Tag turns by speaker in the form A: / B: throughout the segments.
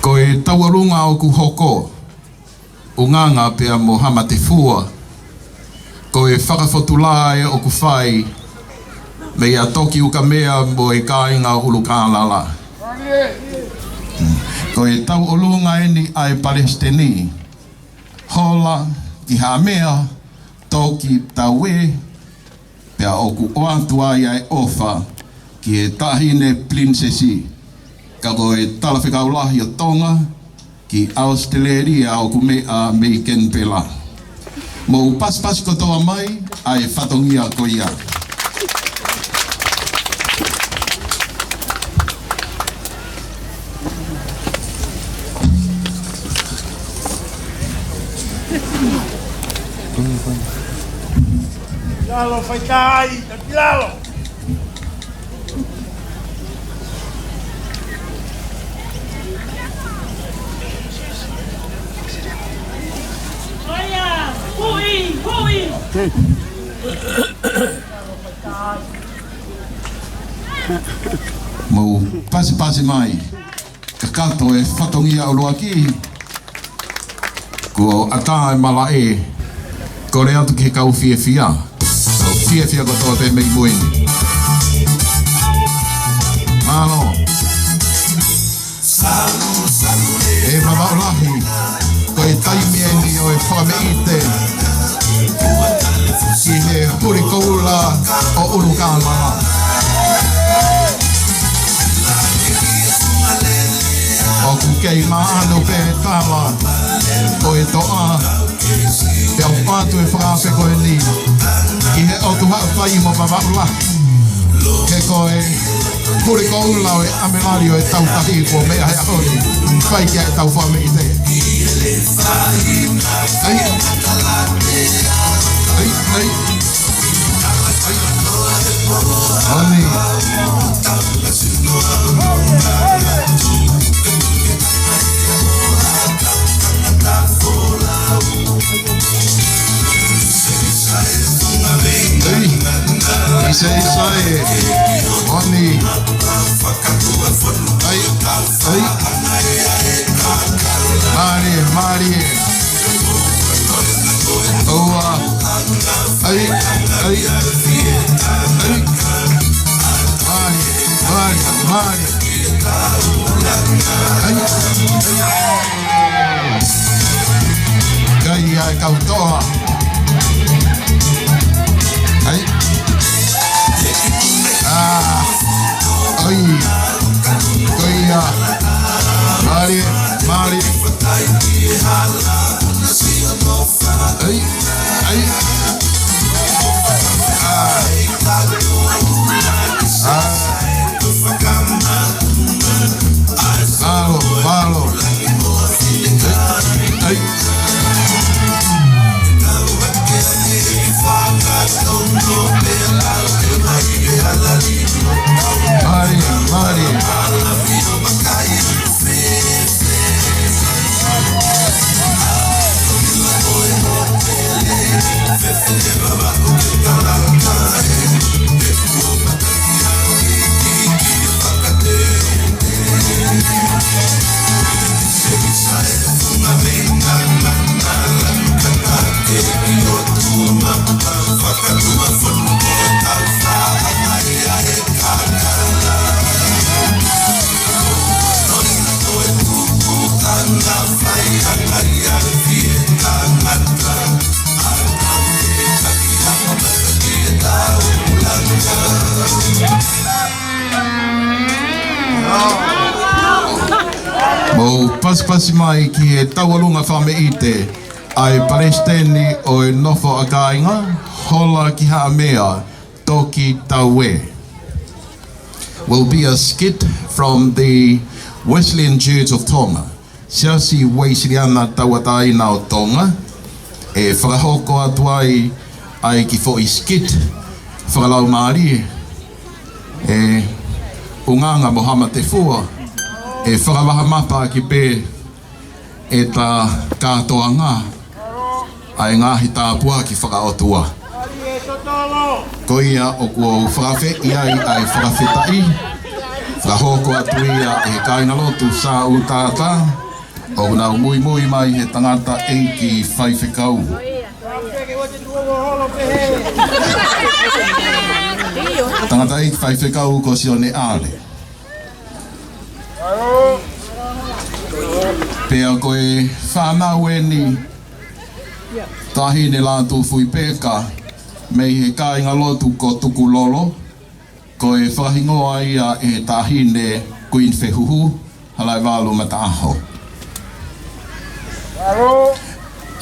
A: Ko e tauarunga o ku hoko, o nganga pea mo hama te fua, ko e whakawhotulā e o ku whai, me ia toki uka mea mo e kāinga ulu kālala. Ko e tauarunga e ni ai Palestini, Hola, ki ha mea, Toki Taue, pea o ku oantua ia e ofa, ki e tahine prinsesi, ka ko e talawhikaulahi o Tonga, ki Australia o ku mea me ken pela. Mo pas ko toa mai, ai whatongia ko ia.
B: Lalo, fai tai, lalo.
C: Olha, hui.
A: Mo pasi mai, ka kato e whatongia o loa ki, ko ata e mala e, ko rea tu ki kau fia. So fia ko toa pe mei moini. Malo. E mawaulahi, ko e taimi e ni o e whameite, ki he huri koula o ulu kāmara. O ku kei maano pe tāla, ko e toa, te au pātu e whakawhe ko e ni, ki he o tu hao whai mo mawaulahi, he ko e huri koula o e amenari o e tautahi ko mea hea hori, whai kia e tau whameite. Ai. Oni. Isa Oni. Ai. Mari. Oa. Ai. Mari. Kai ai kautoa. Ai. Ai. Koia. Mari. Ai. Malo. Ai. Mari. Mo pasi mai ki he taualunga whameite ai Palestini o e Nofo a Kainga, Hola ki ha mea, Toki Taue. Will be a skit from the Wesleyan Church of Tonga. Siasi weisiriana tauataina o Tonga. E whakahoko atuai ai ki fo i skit, whakalau maari. E unganga mohama te fua. E whakawaha mapa ki pē e tā kātoa ngā ai ngāhi tāpua ki whakaotua. Ko ia o kua whakawhe i ai whakawhetai Whakahoko atuia e Kainga lotu sa o tātā. O nā Moimoi mai he tangata enki whaiwhekau. Tangata enki whaiwhekau ko si o ne ale. Pea koe whanau e ni tahine Lātūfuipeka mei he Kainga lotu ko tuku lolo. Koe whahingoa ia e tahine Queen Whehuhu halai walu mata aho.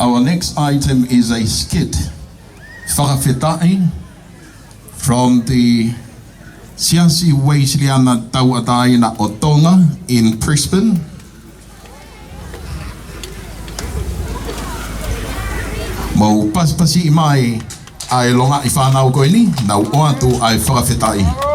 A: Our next item is a skit, whakawhetai, from the Siasi Weisliana Tauataina o Tonga in Brisbane. Mau paspasi mai ai longa I whanau koe ni, nau o atu ai whakawhetai.